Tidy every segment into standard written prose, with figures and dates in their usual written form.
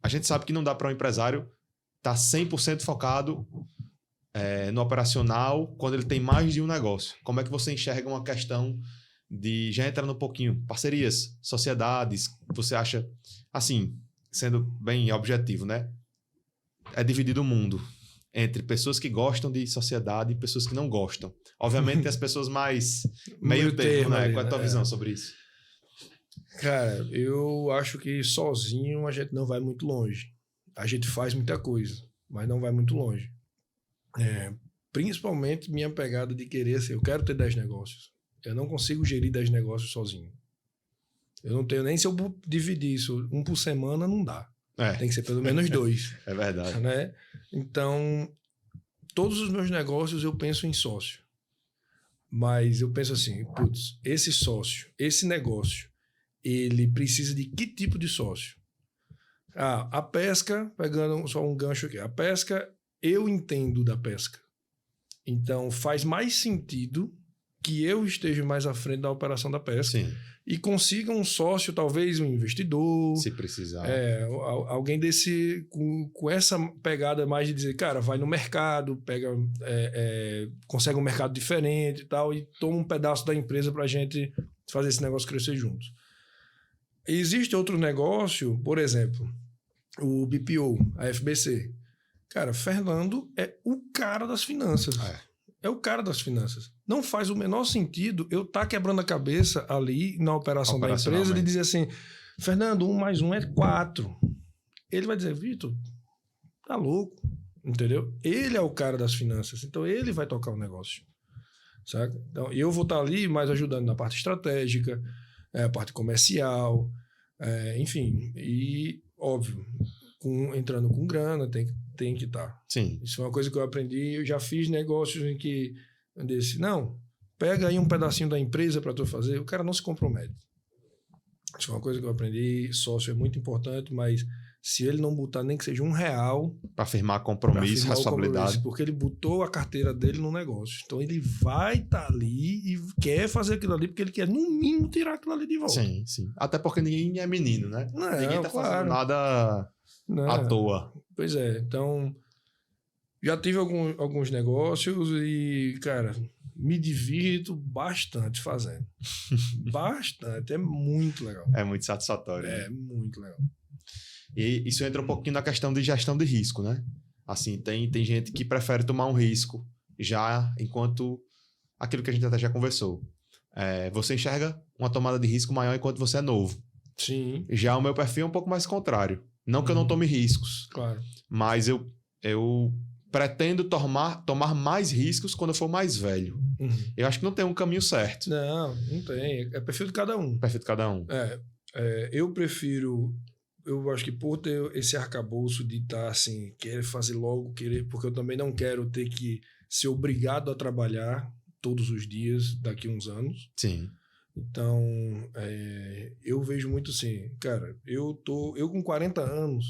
a gente sabe que não dá para um empresário estar 100% focado no operacional quando ele tem mais de um negócio. Como é que você enxerga uma questão de, já entrando um pouquinho, parcerias, sociedades, você acha, assim, sendo bem objetivo, né? É dividido o mundo entre pessoas que gostam de sociedade e pessoas que não gostam. Obviamente tem as pessoas mais meio termo, né? Qual é a tua visão sobre isso? Cara, eu acho que sozinho a gente não vai muito longe. A gente faz muita coisa, mas não vai muito longe. Principalmente minha pegada de querer assim, eu quero ter 10 negócios. Eu não consigo gerir 10 negócios sozinho. Eu não tenho nem se eu dividir isso um por semana, não dá. Tem que ser pelo menos 2. É verdade. Né? Então, todos os meus negócios eu penso em sócio. Mas eu penso assim, putz, esse sócio, esse negócio, ele precisa de que tipo de sócio? A pesca, pegando só um gancho aqui, a pesca, eu entendo da pesca. Então, faz mais sentido que eu esteja mais à frente da operação da pesca. Sim. E consiga um sócio, talvez um investidor. Se precisar. Alguém desse com essa pegada mais de dizer, cara, vai no mercado, consegue um mercado diferente e tal, e toma um pedaço da empresa pra gente fazer esse negócio crescer juntos. Existe outro negócio, por exemplo, o BPO, a FBC. Cara, Fernando é o cara das finanças. É o cara das finanças. Não faz o menor sentido eu estar quebrando a cabeça ali na operação da empresa de dizer assim, Fernando, 1 mais 1 é 4. Ele vai dizer, Vitor, tá louco, entendeu? Ele é o cara das finanças, então ele vai tocar o negócio, sabe? Então, eu vou estar ali mais ajudando na parte estratégica, a parte comercial, enfim, e óbvio, entrando com grana, tem que estar. Sim. Isso é uma coisa que eu aprendi. Eu já fiz negócios em que eu disse, não, pega aí um pedacinho da empresa para tu fazer. O cara não se compromete. Isso é uma coisa que eu aprendi. Sócio é muito importante, mas se ele não botar nem que seja R$1... Para firmar compromisso, responsabilidade. Porque ele botou a carteira dele no negócio. Então ele vai estar ali e quer fazer aquilo ali porque ele quer, no mínimo, tirar aquilo ali de volta. Sim, sim. Até porque ninguém é menino, né? Não, ninguém tá fazendo nada à toa. Pois é. Então, já tive alguns negócios e, cara, me divirto bastante fazendo. Bastante. É muito legal. É muito satisfatório. É muito legal. E isso entra um pouquinho na questão de gestão de risco, né? Assim, tem gente que prefere tomar um risco já enquanto aquilo que a gente até já conversou. Você enxerga uma tomada de risco maior enquanto você é novo. Sim. Já o meu perfil é um pouco mais contrário. Não que eu não tome riscos. Claro. Mas eu pretendo tomar mais riscos quando eu for mais velho. Eu acho que não tem um caminho certo. Não tem. É perfil de cada um. Perfil de cada um. Eu prefiro... Eu acho que por ter esse arcabouço de estar assim, querer fazer logo, porque eu também não quero ter que ser obrigado a trabalhar todos os dias daqui a uns anos. Sim. Então, eu vejo muito assim, cara, eu com 40 anos,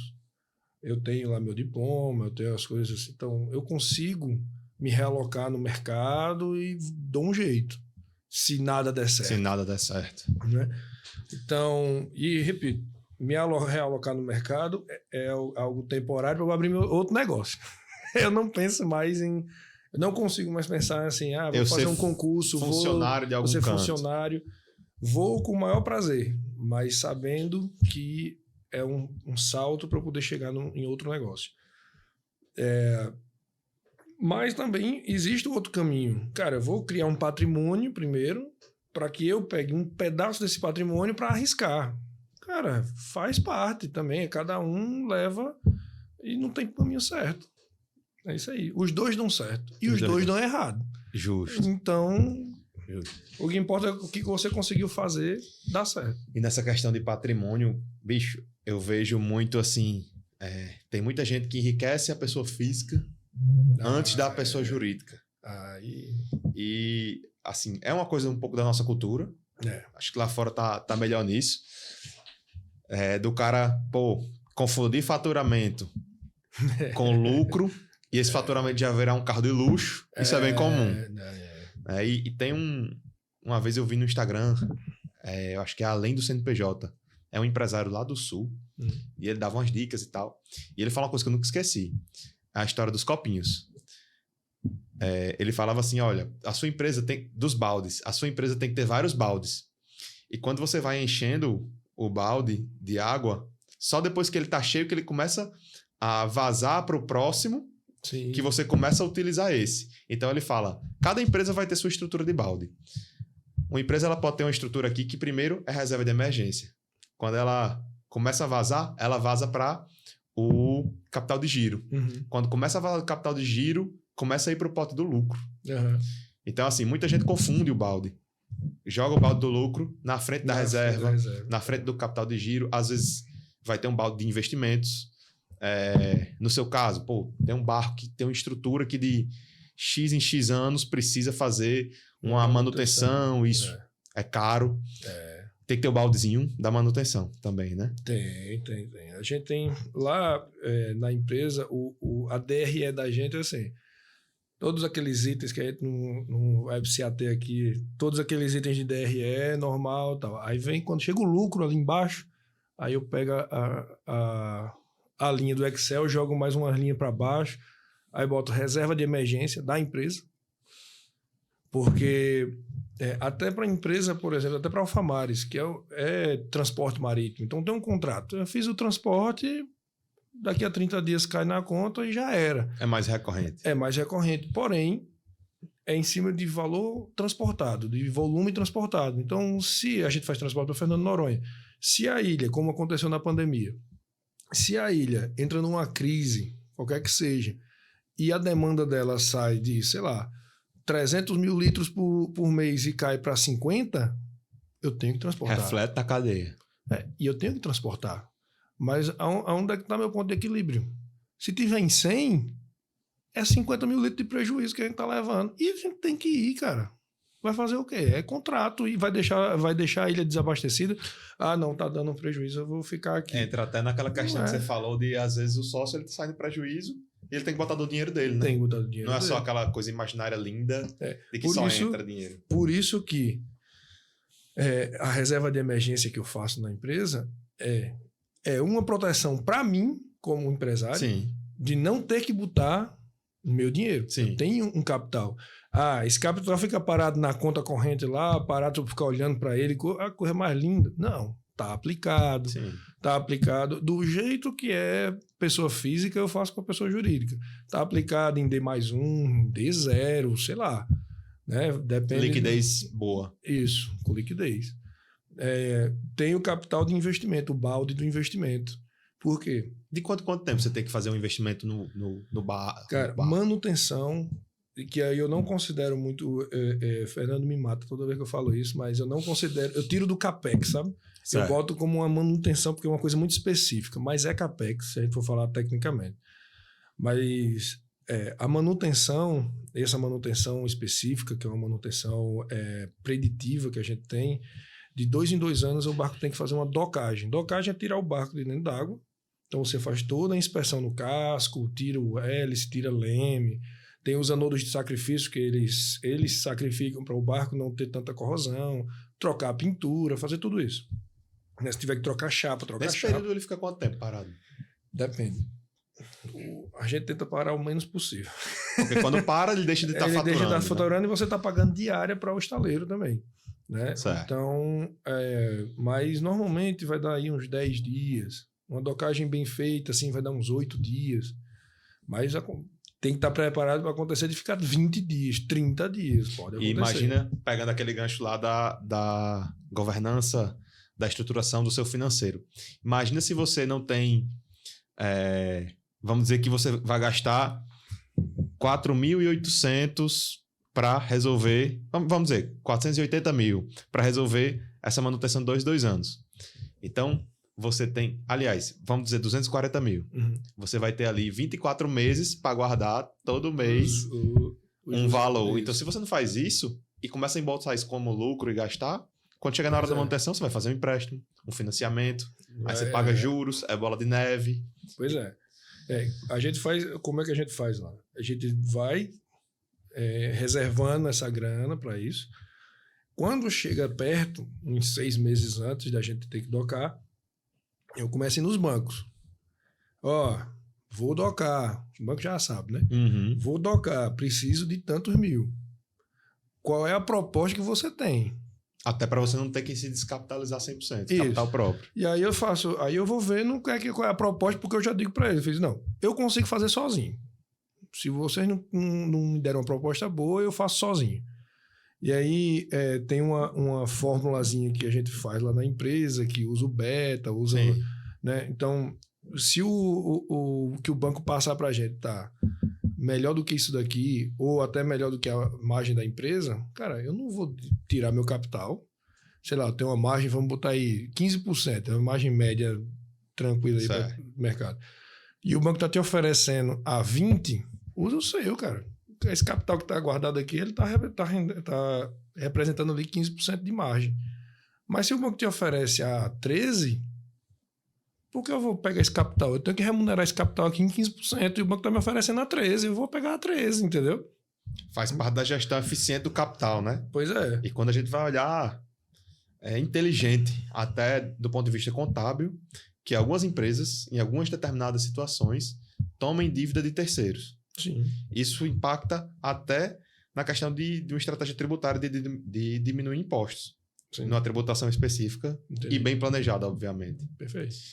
eu tenho lá meu diploma, eu tenho as coisas assim, então eu consigo me realocar no mercado e dou um jeito, se nada der certo. Se nada der certo. Né? Então, e repito, me realocar no mercado é algo temporário para eu abrir meu outro negócio. Eu não penso mais em... Eu não consigo mais pensar assim, vou fazer um concurso, funcionário de algum ser canto. Funcionário. Vou com o maior prazer, mas sabendo que é um salto para eu poder chegar em outro negócio. Mas também existe outro caminho. Cara, eu vou criar um patrimônio primeiro para que eu pegue um pedaço desse patrimônio para arriscar. Cara, faz parte também. Cada um leva e não tem caminho certo. É isso aí. Os dois dão certo. E os dois dão errado. Justo. Então, o que importa é o que você conseguiu fazer dar certo. E nessa questão de patrimônio, bicho, eu vejo muito assim... tem muita gente que enriquece a pessoa física antes da pessoa jurídica. E, assim, é uma coisa um pouco da nossa cultura. Acho que lá fora tá melhor nisso. Do cara, confundir faturamento com lucro, e esse faturamento já verá um carro de luxo, isso é bem comum. E tem uma vez eu vi no Instagram, eu acho que é além do CNPJ, é um empresário lá do Sul, e ele dava umas dicas e tal. E ele fala uma coisa que eu nunca esqueci. A história dos copinhos. Ele falava assim, olha, a sua empresa tem... Dos baldes. A sua empresa tem que ter vários baldes. E quando você vai enchendo o balde de água, só depois que ele tá cheio que ele começa a vazar para o próximo, sim, que você começa a utilizar esse. Então ele fala, cada empresa vai ter sua estrutura de balde. Uma empresa ela pode ter uma estrutura aqui que primeiro é reserva de emergência. Quando ela começa a vazar, ela vaza para o capital de giro. Quando começa a vazar o capital de giro, começa a ir para o pote do lucro. Então, assim, muita gente confunde o balde. Joga o balde do lucro na frente da reserva, na frente do capital de giro. Às vezes vai ter um balde de investimentos. No seu caso, tem um barco que tem uma estrutura que de X em X anos precisa fazer uma manutenção. Isso é caro. Tem que ter o baldezinho da manutenção também, né? Tem. A gente tem lá na empresa, a DRE da gente é assim... Todos aqueles itens que a gente não vai se ater aqui, todos aqueles itens de DRE, normal e tal. Aí vem, quando chega o lucro ali embaixo, aí eu pego a linha do Excel, jogo mais uma linha para baixo, aí boto reserva de emergência da empresa. Porque até para a empresa, por exemplo, até para a Alfamares, que é transporte marítimo. Então tem um contrato. Eu fiz o transporte... Daqui a 30 dias cai na conta e já era. É mais recorrente. É mais recorrente. Porém, é em cima de valor transportado, de volume transportado. Então, se a gente faz transporte para Fernando de Noronha, se a ilha, como aconteceu na pandemia, se a ilha entra numa crise, qualquer que seja, e a demanda dela sai de, sei lá, 300 mil litros por mês e cai para 50, eu tenho que transportar. Reflete na cadeia. E eu tenho que transportar. Mas aonde é que está meu ponto de equilíbrio? Se tiver em 100, é 50 mil litros de prejuízo que a gente está levando. E a gente tem que ir, cara. Vai fazer o quê? É contrato e vai deixar a ilha desabastecida. Ah, não, tá dando um prejuízo, eu vou ficar aqui. Entra até naquela questão que você falou de, às vezes, o sócio ele sai no prejuízo e ele tem que botar do dinheiro dele, né? Tem que botar do dinheiro dele. Não é dele. só aquela coisa imaginária linda de que só entra dinheiro. Por isso que a reserva de emergência que eu faço na empresa é uma proteção para mim, como empresário, sim, de não ter que botar meu dinheiro. Sim. Eu tenho um capital. Esse capital fica parado na conta corrente lá, parado para ficar olhando para ele, a coisa mais linda. Não, está aplicado. Sim. Está aplicado do jeito que é pessoa física, eu faço com a pessoa jurídica. Está aplicado em D+1, D0, sei lá. Né? Depende. Liquidez boa. Isso, com liquidez. Tem o capital de investimento, o balde do investimento. Por quê? De quanto tempo você tem que fazer um investimento no bar? Cara, manutenção, que aí eu não considero muito... Fernando me mata toda vez que eu falo isso, mas eu não considero... Eu tiro do CAPEX, sabe? Certo. Eu boto como uma manutenção, porque é uma coisa muito específica, mas é CAPEX, se a gente for falar tecnicamente. Mas a manutenção, essa manutenção específica, que é uma manutenção preditiva que a gente tem... De 2 em 2 anos, o barco tem que fazer uma docagem. Docagem é tirar o barco de dentro d'água. Então, você faz toda a inspeção no casco, tira o hélice, tira leme. Tem os anodos de sacrifício, que eles sacrificam para o barco não ter tanta corrosão. Trocar a pintura, fazer tudo isso. Se tiver que trocar chapa, trocar chapa. Nesse período, ele fica quanto tempo parado? Depende. A gente tenta parar o menos possível. Porque quando para, ele deixa de estar faturando. Ele deixa de estar faturando, e você está pagando diária para o estaleiro também. Né? Então, mas normalmente vai dar aí uns 10 dias. Uma docagem bem feita, assim, vai dar uns 8 dias. Mas tem que estar preparado para acontecer de ficar 20 dias, 30 dias. Pode acontecer. E imagina, pegando aquele gancho lá da governança, da estruturação do seu financeiro. Imagina se você não tem... vamos dizer que você vai gastar 4.800 para resolver, vamos dizer, 480 mil para resolver essa manutenção de 2 anos. Então, você tem, aliás, vamos dizer 240 mil. Você vai ter ali 24 meses para guardar todo mês um valor. Isso. Então, se você não faz isso e começa a embolsar isso como lucro e gastar, quando chegar na hora da manutenção, você vai fazer um empréstimo, um financiamento, aí você paga juros, bola de neve. Pois é. A gente faz, como é que a gente faz lá? A gente vai... reservando essa grana para isso. Quando chega perto, uns 6 meses antes da gente ter que docar, Eu comecei nos bancos. Ó, vou docar. O banco já sabe, né? Uhum. Vou docar, preciso de tantos mil. Qual é a proposta que você tem? Até para você não ter que se descapitalizar 100%, Isso. capital próprio. E aí eu vou ver qual é a proposta, porque eu já digo para ele, eu fiz, não, eu consigo fazer sozinho. Se vocês não me deram uma proposta boa, eu faço sozinho. E aí tem uma formulazinha que a gente faz lá na empresa, que usa o beta, usa... Sim. Né? Então, se o que o banco passar para a gente tá melhor do que isso daqui, ou até melhor do que a margem da empresa, cara, eu não vou tirar meu capital. Sei lá, eu tenho uma margem, vamos botar aí 15%, é uma margem média tranquila aí para o mercado. E o banco está te oferecendo a 20%, usa o seu, cara. Esse capital que está guardado aqui, ele está representando ali 15% de margem. Mas se o banco te oferece a 13%, por que eu vou pegar esse capital? Eu tenho que remunerar esse capital aqui em 15% e o banco está me oferecendo a 13%. Eu vou pegar a 13%, entendeu? Faz parte da gestão eficiente do capital, né? Pois é. E quando a gente vai olhar, é inteligente, até do ponto de vista contábil, que algumas empresas, em algumas determinadas situações, tomem dívida de terceiros. Sim. Isso impacta até na questão de uma estratégia tributária de diminuir impostos. Sim. Numa tributação específica. Entendi. E bem planejada, obviamente. Perfeito.